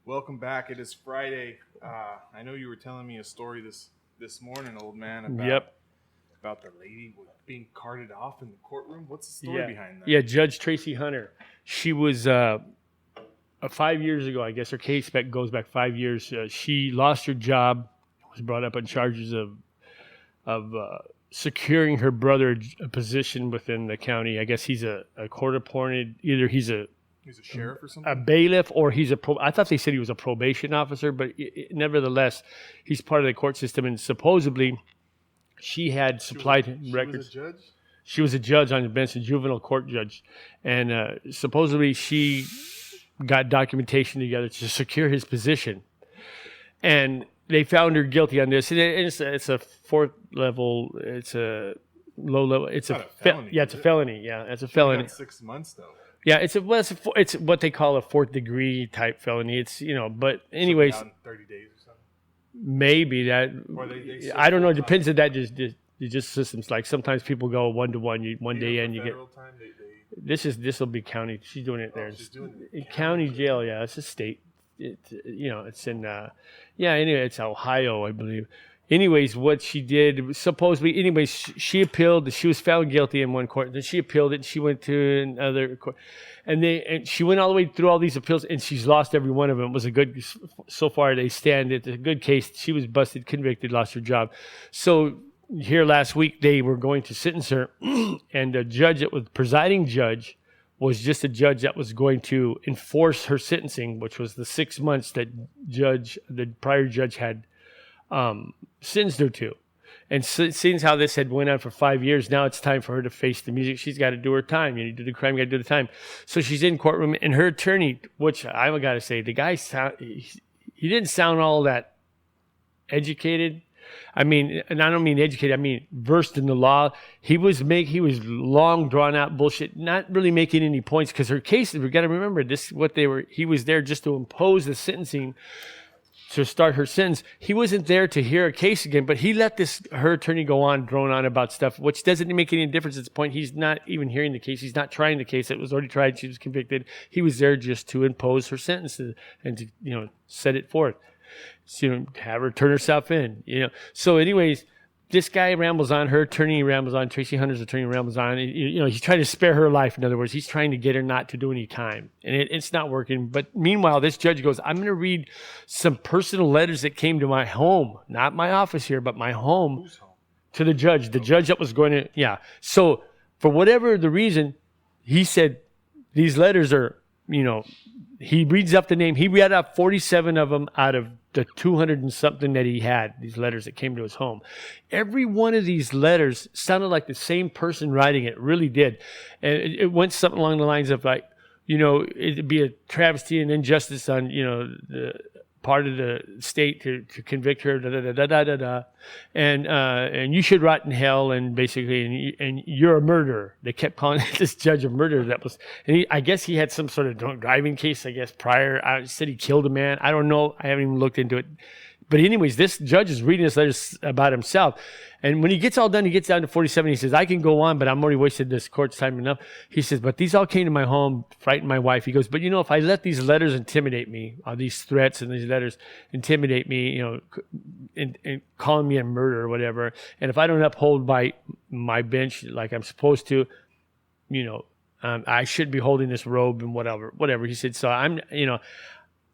Welcome back. It is Friday. I know you were telling me a story this morning, old man, about the lady being carted off in the courtroom. What's the story behind that? Yeah, Judge Tracie Hunter. She was 5 years ago, I guess her case goes back 5 years. She lost her job, was brought up on charges of securing her brother a position within the county. I guess he's a court appointed, either he's a sheriff or something? A bailiff, or he's I thought they said he was a probation officer, but nevertheless, he's part of the court system. And supposedly, she had supplied records. She was a judge? She was a judge on the bench, a juvenile court judge. And supposedly, she got documentation together to secure his position. And they found her guilty on this. And it's a fourth level, it's a low level. It's a felony. Yeah, it's a felony. Yeah, it's a felony. Got 6 months, though. Yeah, it's what they call a fourth degree type felony. It's, but anyways, so 30 days or something. Maybe that. Or they I don't know. It depends on that. Just systems. Like sometimes people go 1-to-1. One day and you get. Time, This will be county. She's doing it there. She's doing it in county jail. Yeah, it's a state. It's in. Anyway, it's Ohio, I believe. Anyways, what she did, supposedly, anyways, she appealed. She was found guilty in one court. Then she appealed it. And she went to another court. And she went all the way through all these appeals, and she's lost every one of them. It was a good, so far they stand. It's a good case. She was busted, convicted, lost her job. So here last week, they were going to sentence her, and the judge, presiding judge, was just a judge that was going to enforce her sentencing, which was the 6 months that the prior judge had sentenced her to. And seeing how this had went on for 5 years, now it's time for her to face the music. She's got to do her time. You do the crime, you got to do the time. So she's in courtroom, and her attorney, which I've got to say, the guy he didn't sound all that educated. I mean, and I don't mean educated, I mean versed in the law. He was long drawn out bullshit, not really making any points, because her case, we got to remember this, he was there just to impose the sentencing, to start her sentence. He wasn't there to hear a case again, but he let her attorney drone on about stuff, which doesn't make any difference at this point. He's not even hearing the case. He's not trying the case. It was already tried. She was convicted. He was there just to impose her sentence and to, set it forth. So, have her turn herself in, So anyways, this guy rambles on, her attorney rambles on, Tracie Hunter's attorney rambles on. He's trying to spare her life. In other words, he's trying to get her not to do any time. And it's not working. But meanwhile, this judge goes, I'm going to read some personal letters that came to my home. Not my office here, but my home. Whose home? To the judge. The judge that was going to, yeah. So for whatever the reason, he said these letters are, he reads up the name. He read up 47 of them out of the 200 and something that he had, these letters that came to his home. Every one of these letters sounded like the same person writing it, really did. And it went something along the lines of like, it'd be a travesty and injustice on, the part of the state to convict her, and you should rot in hell, and basically, and you're a murderer. They kept calling this judge a murderer. I guess he had some sort of drunk driving case, I guess, prior. I said he killed a man. I don't know. I haven't even looked into it. But anyways, this judge is reading this letter about himself. And when he gets all done, he gets down to 47. He says, I can go on, but I'm already wasted this court's time enough. He says, but these all came to my home, frightened my wife. He goes, but if I let these letters intimidate me, these threats and these letters intimidate me, and calling me a murderer or whatever, and if I don't uphold my bench like I'm supposed to, I should be holding this robe and whatever. He said, so I'm,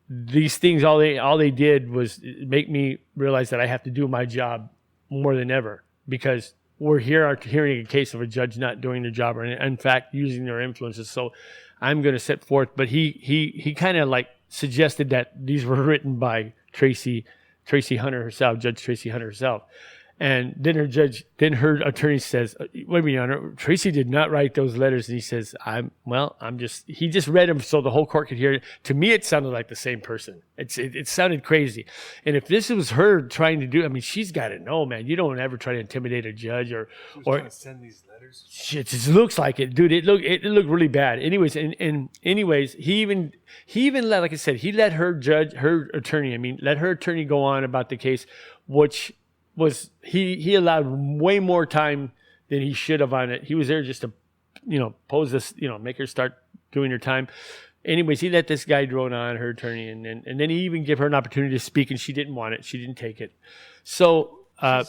these things, all they did was make me realize that I have to do my job more than ever, because we're hearing a case of a judge not doing their job, or in fact using their influences. So I'm going to set forth. But he kind of like suggested that these were written by Tracie Hunter herself, Judge Tracie Hunter herself. And then her attorney says, wait a minute, Your Honor, Tracie did not write those letters. And he says, he just read them so the whole court could hear it. To me, it sounded like the same person. It sounded crazy. And if this was her trying to do, she's got to know, man, you don't ever try to intimidate a judge or trying to send these letters. Shit, it looks like it, dude. It looked really bad. Anyways, he even let, like I said, he let her attorney go on about the case, which was he allowed way more time than he should have on it. He was there just to, pose this, make her start doing her time. Anyways, he let this guy drone on, her attorney, and then he even gave her an opportunity to speak, and she didn't want it. She didn't take it. So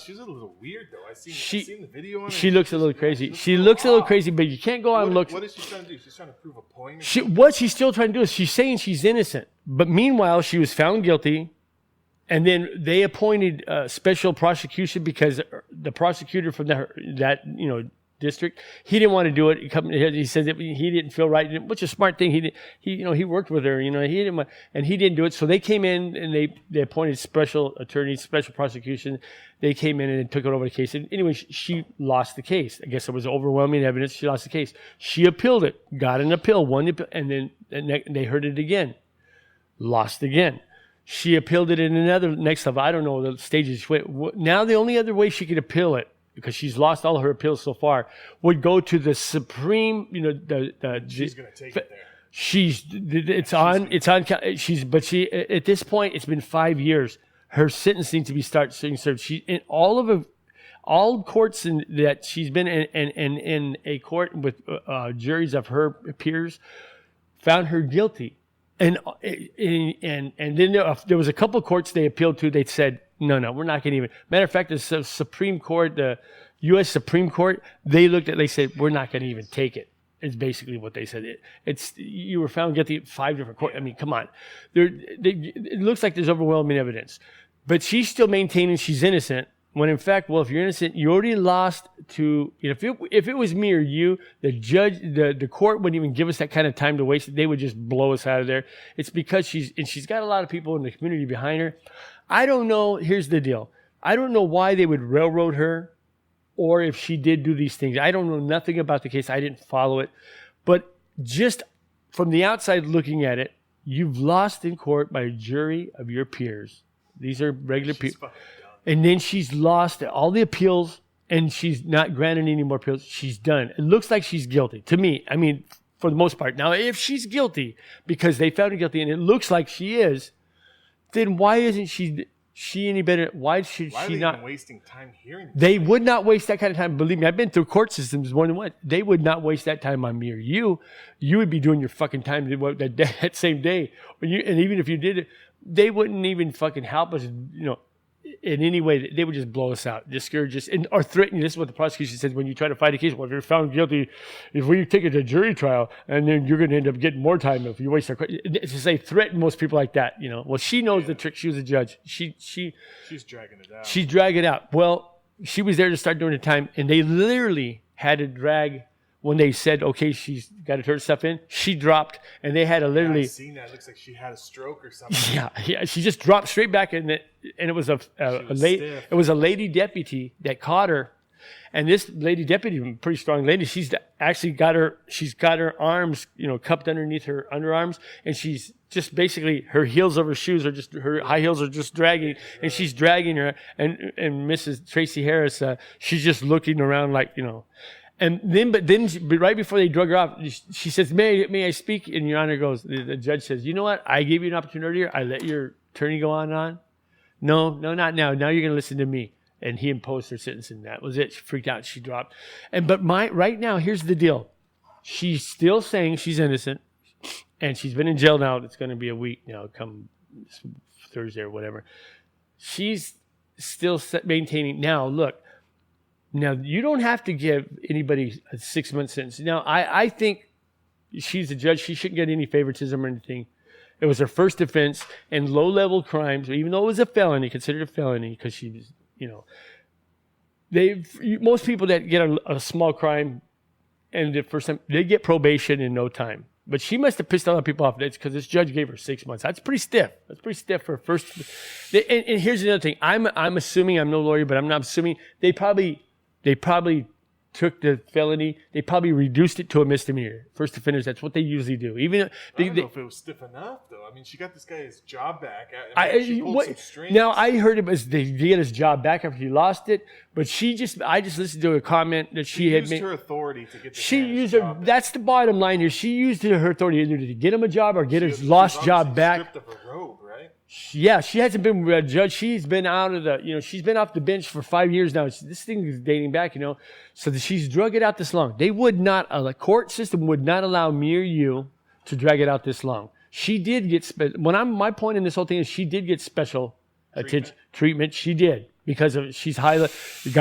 she's a little weird, though. I've seen the video on her. She looks a little crazy. She looks a little crazy, but you can't go on and look. What is she trying to do? She's trying to prove a point? What she's still trying to do is she's saying she's innocent. But meanwhile, she was found guilty. And then they appointed special prosecution because the prosecutor from that district, he didn't want to do it. He said that he didn't feel right, which is a smart thing. He worked with her, he didn't do it. So they came in and they appointed special attorneys, special prosecution. They came in and took it over the case. And anyway, she lost the case. I guess it was overwhelming evidence. She lost the case. She appealed it, got an appeal, won the appeal, and then they heard it again, lost again. She appealed it in another next level. I don't know the stages. Now the only other way she could appeal it, because she's lost all her appeals so far, would go to the Supreme. She's going to take it there. At this point, it's been 5 years. Her sentencing to be being served. She in all courts that she's been in a court with juries of her peers found her guilty. And then there was a couple of courts they appealed to. They said, no, we're not going to even. Matter of fact, the Supreme Court, the U.S. Supreme Court, they said, we're not going to even take it. It's basically what they said. You were found guilty at 5 different courts. I mean, come on. It looks like there's overwhelming evidence. But she's still maintaining she's innocent. When in fact, well, if you're innocent, you already lost to, if it was me or you, the judge, the court wouldn't even give us that kind of time to waste. They would just blow us out of there. It's because she's got a lot of people in the community behind her. I don't know. Here's the deal. I don't know why they would railroad her or if she did do these things. I don't know nothing about the case. I didn't follow it. But just from the outside looking at it, you've lost in court by a jury of your peers. These are regular people. And then she's lost all the appeals, and she's not granted any more appeals. She's done. It looks like she's guilty to me. I mean, for the most part. Now, if she's guilty because they found her guilty, and it looks like she is, then why isn't she any better? Why should she not? Even wasting time hearing this? They would not waste that kind of time. Believe me, I've been through court systems more than once. They would not waste that time on me or you. You would be doing your fucking time that same day. And even if you did it, they wouldn't even fucking help us, in any way. They would just blow us out, discourage us, or threaten you. This is what the prosecution says when you try to fight a case. Well, if you're found guilty, if we take it to jury trial, and then you're going to end up getting more time if you waste our. It's just they threaten most people like that. Well, she knows the trick. She was a judge. She's dragging it out. She's dragging it out. Well, she was there to start doing the time, and they literally had to drag. When they said, okay, she's got to turn stuff in, she dropped, and they had to literally. I've seen that. It looks like she had a stroke or something. Yeah. She just dropped straight back, and it was a lady deputy that caught her, and this lady deputy, a pretty strong lady, she's actually got her arms, cupped underneath her underarms, and she's just basically her heels of her shoes are just her high heels are just dragging, and she's dragging her, and Mrs. Tracie Harris, she's just looking around like. And then right before they drug her off, she says, may I speak? And Your Honor goes, the judge says, you know what? I gave you an opportunity earlier. I let your attorney go on and on. No, not now. Now you're going to listen to me. And he imposed her sentence, and that was it. She freaked out. She dropped. Right now, here's the deal. She's still saying she's innocent, and she's been in jail now. It's going to be a week now, come Thursday or whatever. She's still maintaining. Now, look. Now, you don't have to give anybody a 6-month sentence. Now, I think she's a judge. She shouldn't get any favoritism or anything. It was her first offense, and low-level crimes, even though it was a felony, considered a felony, because she was, most people that get a small crime and the first time, they get probation in no time. But she must have pissed a lot of people off because this judge gave her 6 months. That's pretty stiff. That's pretty stiff for first. And here's another thing. I'm assuming, I'm no lawyer, but I'm not assuming, they probably took the felony. They probably reduced it to a misdemeanor. First offenders, that's what they usually do. I don't know if it was stiff enough, though. I mean, she got this guy his job back. She pulled some strings. Now, I heard it was they get his job back after he lost it, but I just listened to a comment that she had made. She used her authority to get the job back. That's the bottom line here. She used her authority either to get him a job or get his lost job back. Stripped of her robe, right? Yeah, she hasn't been a judge. She's been out of she's been off the bench for 5 years now. This thing is dating back, so that she's drug it out this long. They would not, the court system would not allow me or you to drag it out this long. She did get my point in this whole thing is she did get special treatment. She did because she's got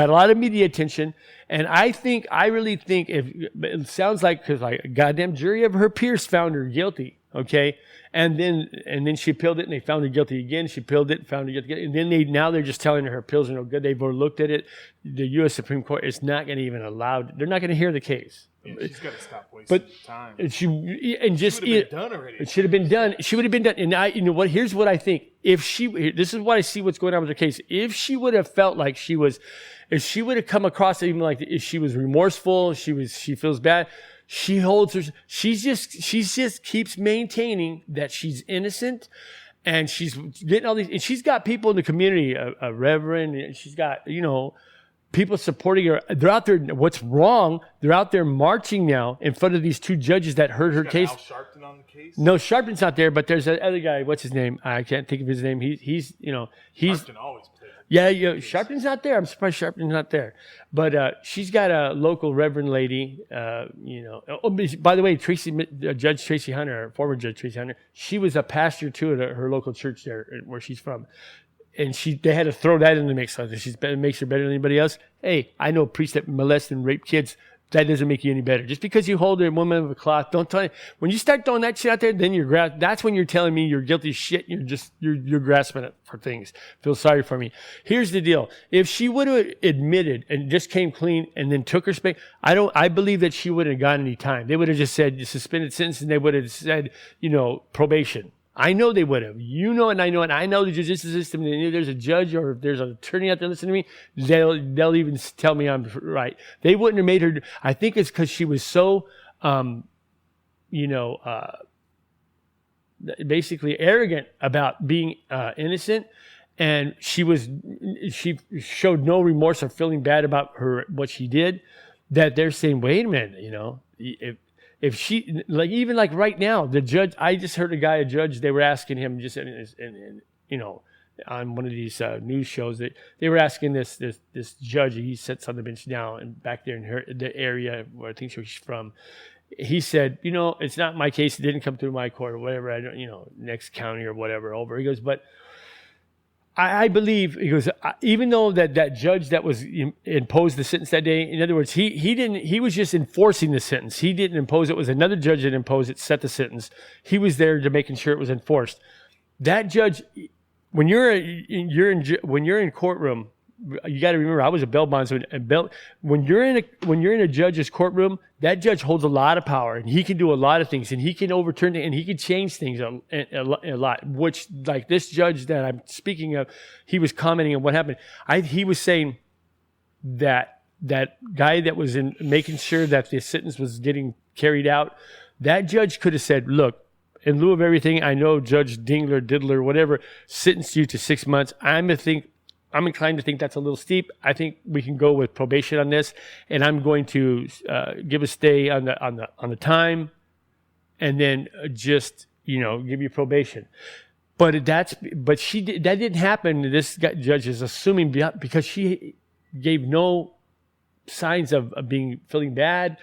a lot of media attention, and I really think if it sounds like because like a goddamn jury of her peers found her guilty, okay, and then she appealed it and they found her guilty again. She appealed it, found her guilty, and then they're just telling her appeals are no good. They've overlooked at it. The U.S. Supreme Court is not going to even allow. They're not going to hear the case. Yeah, she's got to stop wasting time. It should have been done already. It should have been done. She would have been done. And you know what? Here's what I think. This is what I see what's going on with her case. If she would have felt like if she would have come across it even like if she was remorseful, she feels bad. She just keeps maintaining that she's innocent, and she's getting all these. And she's got people in the community, a reverend. And she's got people supporting her. They're out there. What's wrong? They're out there marching now in front of these two judges that heard her case. Al Sharpton on the case? No, Sharpton's not there, but there's that other guy. What's his name? I can't think of his name. He's Sharpton always plays. Yeah, Sharpton's not there. I'm surprised Sharpton's not there. But she's got a local reverend lady. Oh, by the way, Judge Tracie Hunter, former Judge Tracie Hunter, she was a pastor too at her local church there where she's from. And they had to throw that in the mix. It makes her better than anybody else. Hey, I know priests that molest and rape kids. That doesn't make you any better. Just because you hold a woman of a cloth, don't tell me. When you start throwing that shit out there, then that's when you're telling me you're guilty of shit. You're grasping it for things. Feel sorry for me. Here's the deal. If she would have admitted and just came clean and then took her space, I believe that she wouldn't have gotten any time. They would have just said suspended sentence, and they would have said, probation. I know they would have. You know it, and I know it. I know the judicial system. And if there's a judge or if there's an attorney out there listening to me, they'll even tell me I'm right. They wouldn't have made her. I think it's because she was so, basically arrogant about being innocent, and she showed no remorse or feeling bad about what she did. That they're saying, wait a minute, if she even right now, the judge, I just heard a judge, they were asking him just on one of these news shows that they were asking this judge, he sits on the bench now and back there in the area where I think she's from. He said, it's not my case. It didn't come through my court or whatever. I don't, next county or whatever over. He goes, but I believe, he goes, even though that judge that was imposed the sentence that day, in other words, he was just enforcing the sentence. He didn't impose it. It was another judge that imposed it, set the sentence. He was there to making sure it was enforced. That judge, when you're in courtroom, you got to remember, I was a bail bondsman. When you're in a judge's courtroom, that judge holds a lot of power, and he can do a lot of things, and he can overturn things, and he can change things a lot. Which, like this judge that I'm speaking of, he was commenting on what happened. He was saying that guy that was in making sure that the sentence was getting carried out, that judge could have said, "Look, in lieu of everything, I know Judge Diddler, whatever, sentenced you to 6 months. I'm inclined to think that's a little steep. I think we can go with probation on this, and I'm going to give a stay on the time, and then just give you probation." But that didn't happen. This judge is assuming because she gave no signs of feeling bad,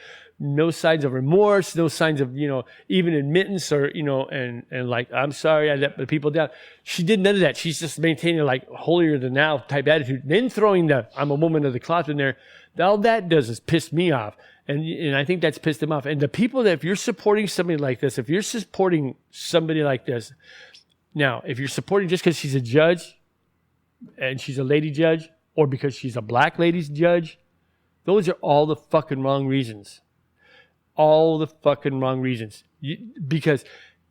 no signs of remorse, no signs of, even admittance or, and like, I'm sorry, I let the people down. She did none of that. She's just maintaining like holier than thou type attitude. Then throwing I'm a woman of the cloth in there. All that does is piss me off. And I think that's pissed them off. And the people if you're supporting somebody like this, now, if you're supporting just because she's a judge and she's a lady judge, or because she's a black lady's judge, those are all the fucking wrong reasons. All the fucking wrong reasons. Because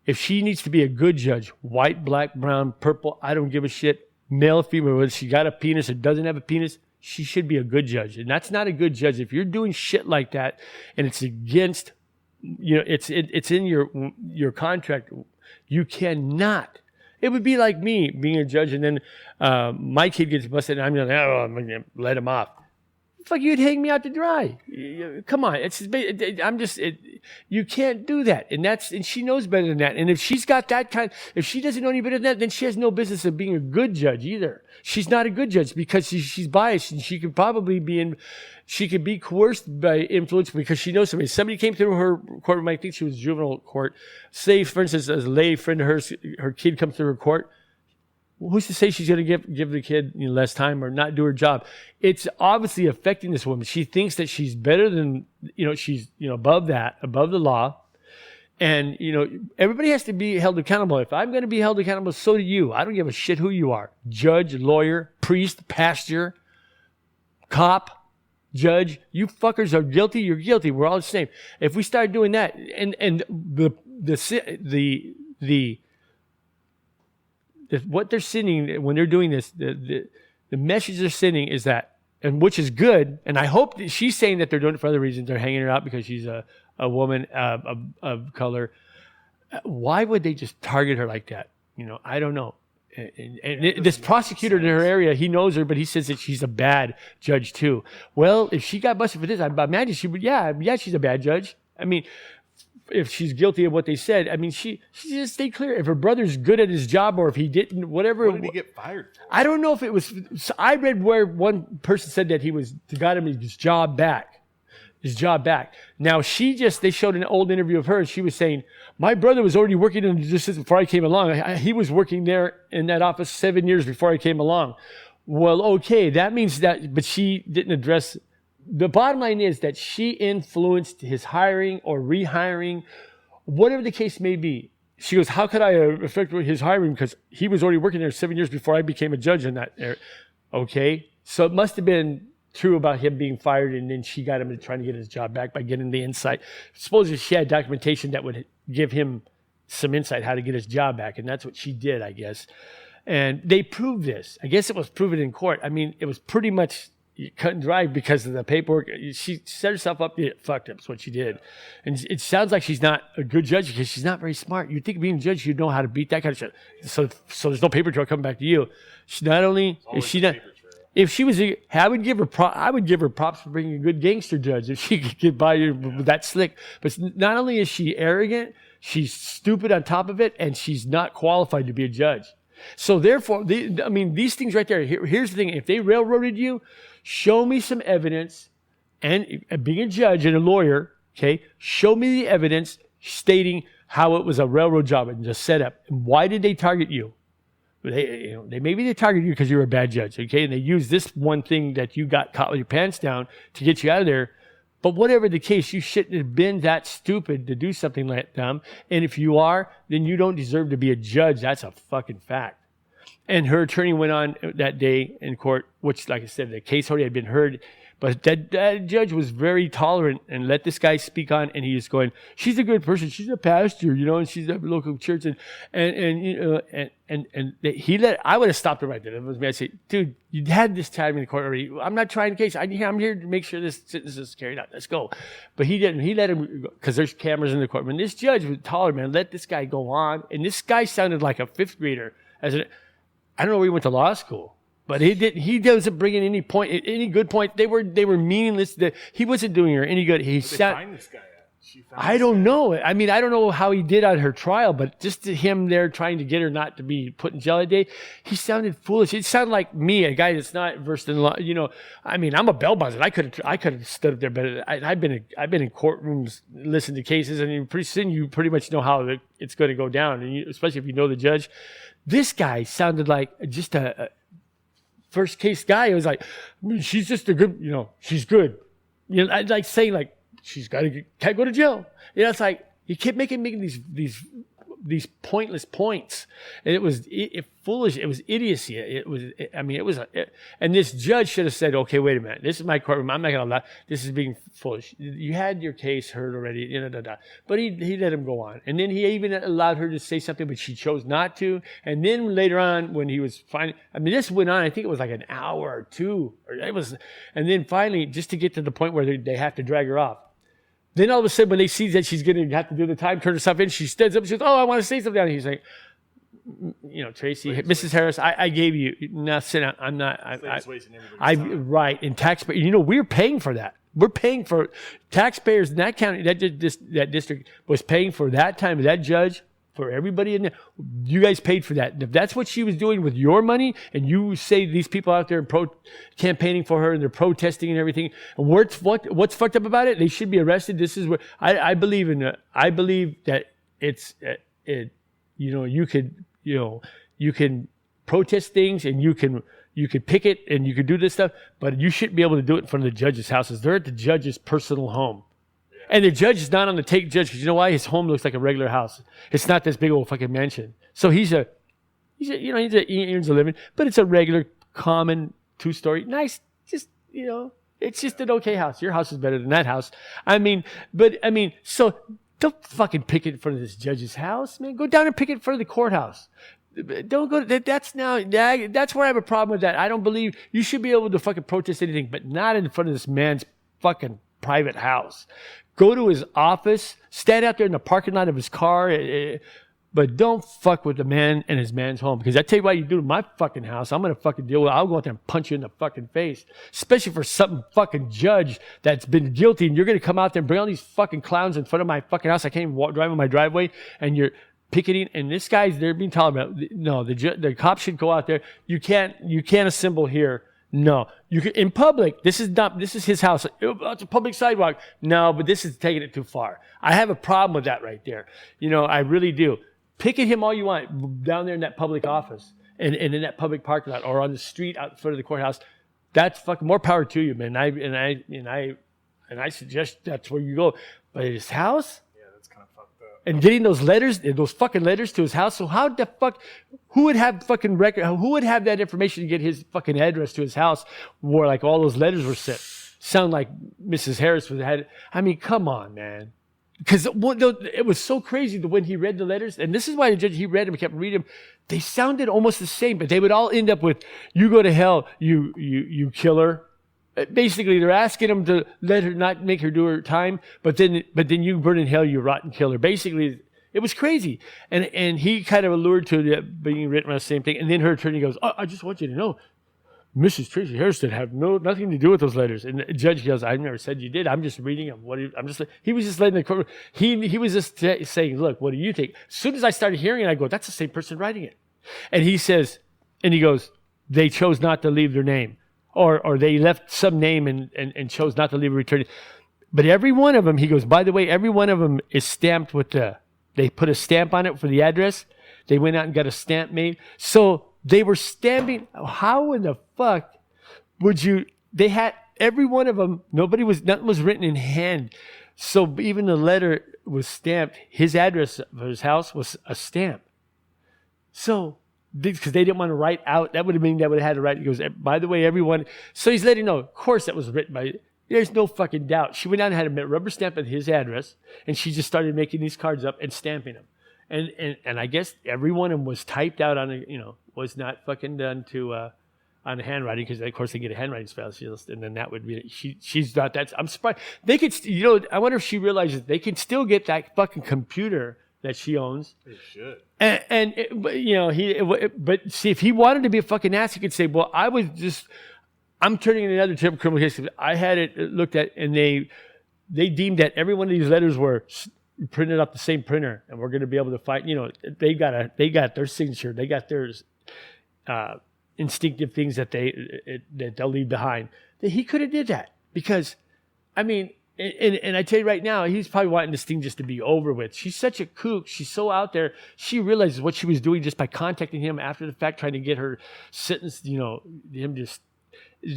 if she needs to be a good judge, white, black, brown, purple, I don't give a shit, male, female, whether she got a penis or doesn't have a penis, she should be a good judge. And that's not a good judge. If you're doing shit like that and it's against, it's in your contract, you cannot. It would be like me being a judge and then my kid gets busted and I'm going to let him off. fuck, you'd hang me out to dry. Come on, you can't do that, and she knows better than that. And if she's got if she doesn't know any better than that, then she has no business of being a good judge either. She's not a good judge because she's biased, and she could probably be coerced by influence because she knows somebody. Somebody came through her courtroom. I think she was juvenile court. Say, for instance, as a lay friend of hers, her kid comes through her court. Who's to say she's going to give the kid less time or not do her job? It's obviously affecting this woman. She thinks that she's better than, she's, above the law. And, everybody has to be held accountable. If I'm going to be held accountable, so do you. I don't give a shit who you are. Judge, lawyer, priest, pastor, cop, judge. You fuckers are guilty. You're guilty. We're all the same. If we start doing that, and what they're sending when they're doing this, the message they're sending is that, and which is good, and I hope that she's saying that they're doing it for other reasons. They're hanging her out because she's a woman of color. Why would they just target her like that? I don't know. And this prosecutor in her area, he knows her, but he says that she's a bad judge too. Well, if she got busted for this, I imagine she would. Yeah, she's a bad judge. I mean, if she's guilty of what they said, I mean, she just stayed clear. If her brother's good at his job or if he didn't, whatever. What did he get fired for? I don't know if it was. I read where one person said that got him his job back. Now, they showed an old interview of her, and she was saying, my brother was already working in the justice before I came along. He was working there in that office 7 years before I came along. Well, okay, that means that, but she didn't address. The bottom line is that she influenced his hiring or rehiring, whatever the case may be. She goes, how could I affect his hiring? Because he was already working there 7 years before I became a judge in that area. Okay, so it must have been true about him being fired, and then she got him to try to get his job back by getting the insight. Supposedly she had documentation that would give him some insight how to get his job back, and that's what she did, I guess. And they proved this. I guess it was proven in court. I mean, it was pretty much cut and dry because of the paperwork. She set herself up to get fucked up. That's what she did. And it sounds like she's not a good judge because she's not very smart. You'd think being a judge, you'd know how to beat that kind of shit. So there's no paper trail coming back to you. She not only is she not. If she was, I would give her props for being a good gangster judge if she could get by with that slick. But not only is she arrogant, she's stupid on top of it, and she's not qualified to be a judge. So therefore, these things right there. Here's the thing: if they railroaded you, show me some evidence. And being a judge and a lawyer, okay, show me the evidence stating how it was a railroad job and just set up. And why did they target you? Maybe they targeted you because you were a bad judge, okay? And they used this one thing that you got caught with your pants down to get you out of there. But whatever the case, you shouldn't have been that stupid to do something like that. And if you are, then you don't deserve to be a judge. That's a fucking fact. And her attorney went on that day in court, which, like I said, the case already had been heard. But that judge was very tolerant and let this guy speak on, and he was going, she's a good person. She's a pastor, and she's at a local church. And he I would have stopped him right there. If it was me, I'd say, dude, you had this time in the court already. I'm not trying the case. I'm here to make sure this sentence is carried out. Let's go. But he didn't. He let him, because there's cameras in the courtroom. And this judge was tolerant, man. Let this guy go on. And this guy sounded like a fifth grader. I don't know where he went to law school. But he doesn't bring in any good point. They were meaningless. He wasn't doing her any good. Find this guy at? I don't know. I mean, I don't know how he did on her trial, but just to him there trying to get her not to be put in jail that day, he sounded foolish. It sounded like me, a guy that's not versed in law. I mean, I'm a bell buzzer. I could have stood up there, but I've been in courtrooms, listened to cases, and pretty soon you pretty much know how it's going to go down, and especially if you know the judge. This guy sounded like just a first case guy. It was like, she's just a good, she's good. I'd like saying like, can't go to jail. It's like, he kept making these pointless points. And it was foolish. It was idiocy. And this judge should have said, okay, wait a minute. This is my courtroom. I'm not going to allow, this is being foolish. You had your case heard already. But he let him go on. And then he even allowed her to say something, but she chose not to. And then later on, when he was finally, this went on, I think it was like an hour or two. And then finally, just to get to the point where they have to drag her off. Then all of a sudden, when they see that she's going to have to do the time, turn herself in, she stands up and she goes, oh, I want to say something. And he's like, Tracie, Mrs. Harris, I gave you nothing. I'm not. Right. And taxpayer, we're paying for that. We're paying for taxpayers in that county, that district was paying for that time, that judge, for everybody in there. You guys paid for that. And if that's what she was doing with your money, and you say these people out there campaigning for her and they're protesting and everything, and what's fucked up about it? They should be arrested. This is where I believe I believe that you can protest things and you can picket and you can do this stuff, but you shouldn't be able to do it in front of the judge's houses. They're at the judge's personal home. Yeah. And the judge is not on the take judge because you know why? His home looks like a regular house. It's not this big old fucking mansion. So he earns a living, but it's a regular, common 2-story, nice, just, it's just an okay house. Your house is better than that house. So don't fucking picket in front of this judge's house, man. Go down and picket in front of the courthouse. Don't go. That's where I have a problem with that. I don't believe you should be able to fucking protest anything, but not in front of this man's fucking private house. Go to his office, stand out there in the parking lot of his car, but don't fuck with the man and his man's home. Because I tell you what you do to my fucking house, I'm gonna fucking deal with it. I'll go out there and punch you in the fucking face, especially for some fucking judge that's been guilty, and you're gonna come out there and bring all these fucking clowns in front of my fucking house. I can't even drive on my driveway, and you're picketing, and this guy's they're being told about. No, the cops should go out there. You can't assemble here. No, you can in public. This is his house. It's a public sidewalk. No, but this is taking it too far. I have a problem with that right there. I really do. Picket him all you want down there in that public office and in that public parking lot or on the street out in front of the courthouse. That's fucking more power to you, man. I suggest that's where you go. But his house. And getting those fucking letters to his house. So how the fuck, who would have fucking record, who would have that information to get his fucking address to his house where like all those letters were sent? Sound like Mrs. Harris had, come on, man. Because it was so crazy that when he read the letters, and this is why the judge, he read them, kept reading them, they sounded almost the same, but they would all end up with, you go to hell, you killer. Basically, they're asking him to let her not make her do her time, but then you burn in hell, you rotten killer. Basically, it was crazy, and he kind of allured to being written on the same thing. And then her attorney goes, "Oh, I just want you to know, Mrs. Tracie Harris did have nothing to do with those letters." And the judge goes, "I never said you did. I'm just reading them. He was just letting the court. He was just saying, look, what do you think?" As soon as I started hearing it, I go, "That's the same person writing it." And he goes, "They chose not to leave their name." Or they left some name and chose not to leave a return. But every one of them, he goes, by the way, every one of them is stamped with they put a stamp on it for the address. They went out and got a stamp made. So they were stamping. How in the fuck would you, they had every one of them, nothing was written in hand. So even the letter was stamped. His address for his house was a stamp. So, because they didn't want to write out. That would have had to write. He goes, by the way, everyone. So he's letting you know, of course, that was written by. There's no fucking doubt. She went down and had a rubber stamp at his address, and she just started making these cards up and stamping them. And I guess every one of them was typed out on was not fucking done on the handwriting, because of course they get a handwriting specialist, and then that would be she's not that. I'm surprised they could. I wonder if she realizes they can still get that fucking computer that she owns. They should. But see, if he wanted to be a fucking ass, he could say, "Well, I'm turning in another type of criminal case. I had it looked at, and they deemed that every one of these letters were printed off the same printer, and we're going to be able to find. They got their signature, they got their instinctive things that they'll leave behind. That he could have did that because, And I tell you right now, he's probably wanting this thing just to be over with. She's such a kook. She's so out there. She realizes what she was doing just by contacting him after the fact, trying to get her sentenced, him just...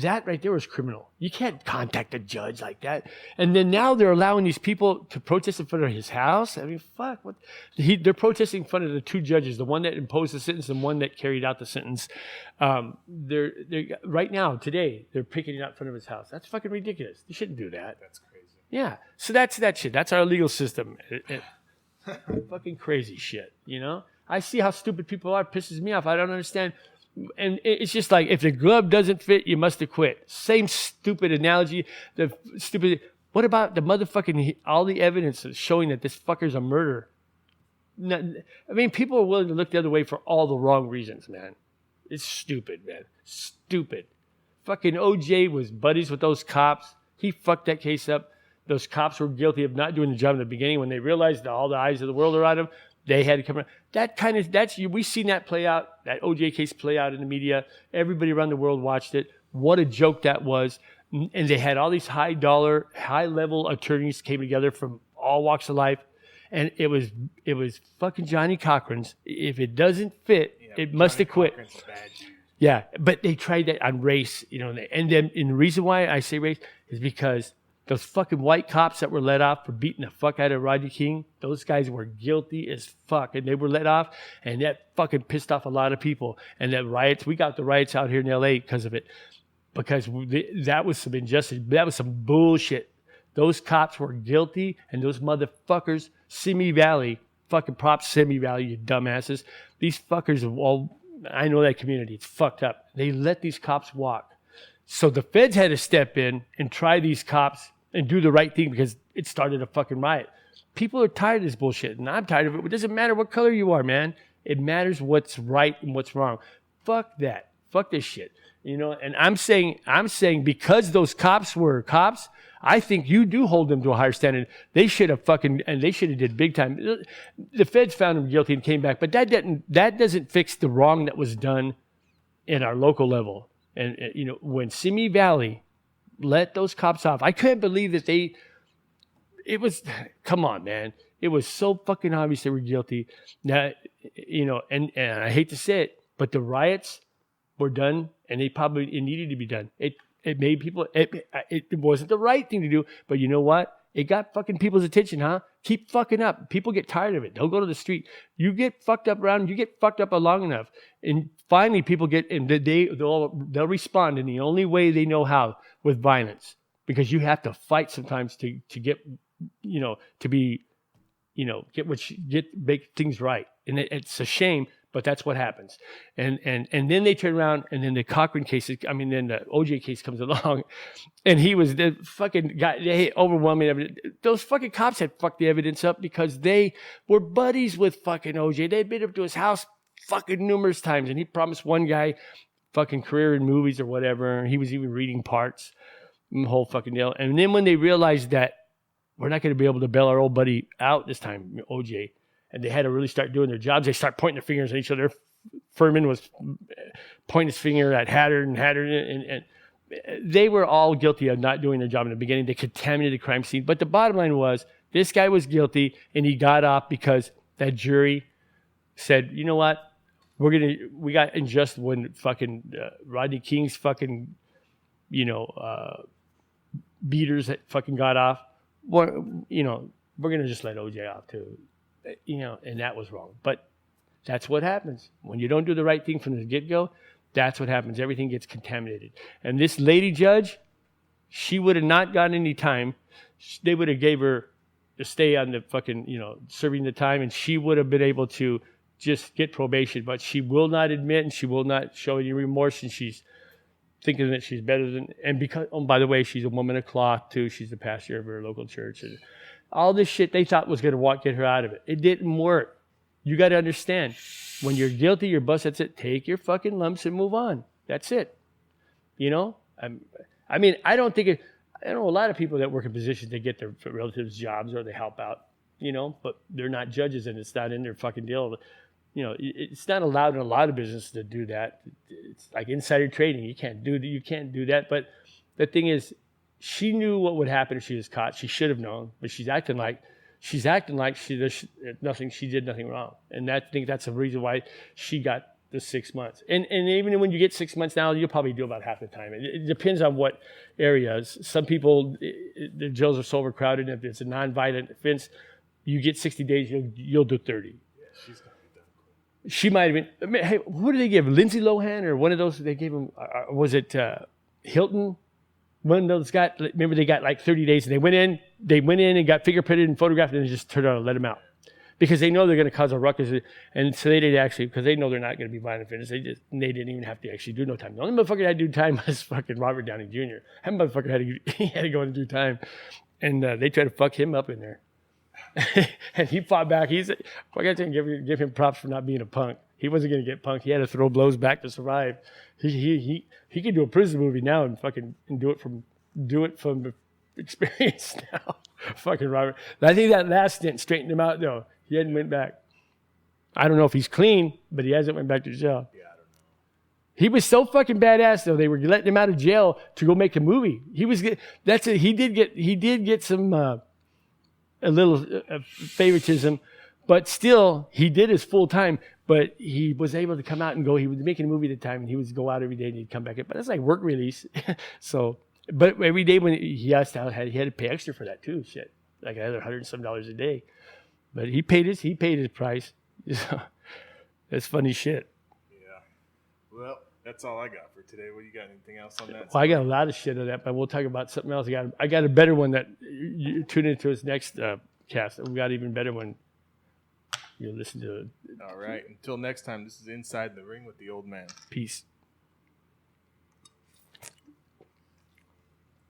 That right there was criminal. You can't contact a judge like that. And then now they're allowing these people to protest in front of his house. Fuck. What? They're protesting in front of the two judges, the one that imposed the sentence and one that carried out the sentence. They're right now, today, they're picketing out in front of his house. That's fucking ridiculous. You shouldn't do that. That's crazy. Yeah, so that's that shit. That's our legal system. Fucking crazy shit, I see how stupid people are. It pisses me off. I don't understand. And it's just like, if the glove doesn't fit, you must have quit. Same stupid analogy. What about the motherfucking, all the evidence showing that this fucker's a murderer? People are willing to look the other way for all the wrong reasons, man. It's stupid, man. Stupid. Fucking OJ was buddies with those cops. He fucked that case up. Those cops were guilty of not doing the job in the beginning. When they realized that all the eyes of the world are on them, they had to come around. We've seen that play out, that OJ case play out in the media. Everybody around the world watched it. What a joke that was. And they had all these high-level attorneys came together from all walks of life. And it was fucking Johnny Cochran's. If it doesn't fit, it must have quit. Yeah, but they tried that on race, and the reason why I say race is because those fucking white cops that were let off for beating the fuck out of Rodney King, those guys were guilty as fuck, and they were let off, and that fucking pissed off a lot of people. And that riots, we got the riots out here in L.A. because of it, because that was some injustice, that was some bullshit. Those cops were guilty, and those motherfuckers, Simi Valley, fucking props Simi Valley, you dumbasses. These fuckers have all, I know that community, it's fucked up. They let these cops walk. So the feds had to step in and try these cops and do the right thing because it started a fucking riot. People are tired of this bullshit, and I'm tired of it. It doesn't matter what color you are, man. It matters what's right and what's wrong. Fuck that. Fuck this shit. And I'm saying because those cops were cops, I think you do hold them to a higher standard. They should have did big time. The feds found him guilty and came back, but that doesn't fix the wrong that was done in our local level. And when Simi Valley let those cops off, I couldn't believe that come on, man. It was so fucking obvious they were guilty. Now, and I hate to say it, but the riots were done, and it needed to be done. It made people, it wasn't the right thing to do, but you know what? It got fucking people's attention, huh? Keep fucking up. People get tired of it. They'll go to the street. You get fucked up around, you get fucked up long enough. And finally people they'll respond in the only way they know how, with violence. Because you have to fight sometimes to get, to be, make things right. And it's a shame, but that's what happens. And then they turn around, and then the Cochran case, then the OJ case comes along, and he was the fucking guy, they overwhelming evidence. Those fucking cops had fucked the evidence up because they were buddies with fucking OJ. They'd been up to his house fucking numerous times, and he promised one guy fucking career in movies or whatever, and he was even reading parts, the whole fucking deal. And then when they realized that we're not going to be able to bail our old buddy out this time, OJ, and they had to really start doing their jobs. They start pointing their fingers at each other. Furman was pointing his finger at Hatter, and they were all guilty of not doing their job in the beginning. They contaminated the crime scene. But the bottom line was, this guy was guilty, and he got off because that jury said, you know what? We got unjust when fucking Rodney King's fucking, beaters that fucking got off. We're going to just let OJ off too. And that was wrong. But that's what happens. When you don't do the right thing from the get-go, that's what happens. Everything gets contaminated. And this lady judge, she would have not gotten any time. They would have gave her to stay on the fucking, serving the time, and she would have been able to just get probation. But she will not admit, and she will not show any remorse, and she's thinking that she's better than, and because, by the way, she's a woman of cloth too. She's the pastor of her local church. And all this shit they thought was going to get her out of it. It didn't work. You got to understand, when you're guilty, you're busted. That's it. Take your fucking lumps and move on. That's it. I know a lot of people that work in positions, they get their relatives jobs or they help out, but they're not judges, and it's not in their fucking deal. It's not allowed in a lot of businesses to do that. It's like insider trading. You can't do that. But the thing is, she knew what would happen if she was caught. She should have known, but she's acting like she did nothing wrong. And I think that's the reason why she got the 6 months. And even when you get 6 months now, you'll probably do about half the time. It depends on what areas. Some people, the jails are so overcrowded. If it's a non-violent offense, you get 60 days, you'll do 30. Yeah, she's going to be done quick. She might have been, hey, who did they give? Lindsay Lohan or one of those they gave him? Was it Hilton? One of those got, remember they got like 30 days, and they went in and got fingerprinted and photographed, and they just turned around and let them out. Because they know they're going to cause a ruckus. And so they did actually, because they know they're not going to be violent offenders, they didn't even have to actually do no time. The only motherfucker that had to do time was fucking Robert Downey Jr. That motherfucker had to go and do time. And they tried to fuck him up in there. And he fought back. I got to give him props for not being a punk. He wasn't going to get punked. He had to throw blows back to survive. He could do a prison movie now and do it from experience now. Fucking Robert. I think that last stint straightened him out though. He hadn't went back. I don't know if he's clean, but he hasn't went back to jail. Yeah, I don't know. He was so fucking badass though. They were letting him out of jail to go make a movie. He did get some a little favoritism, but still he did his full time. But he was able to come out and go. He was making a movie at the time, and he would go out every day and he'd come back in. But it's like work release. So, but every day when he had to pay extra for that too. Shit, like another $100 and some a day. But he paid his price. That's funny shit. Yeah. Well, that's all I got for today. What you got? Anything else on that? Well, I got a lot of shit on that, but we'll talk about something else. I got a better one that you tune into his next cast. We got an even better one. You'll listen to it. All right. Until next time, this is Inside the Ring with the Old Man. Peace.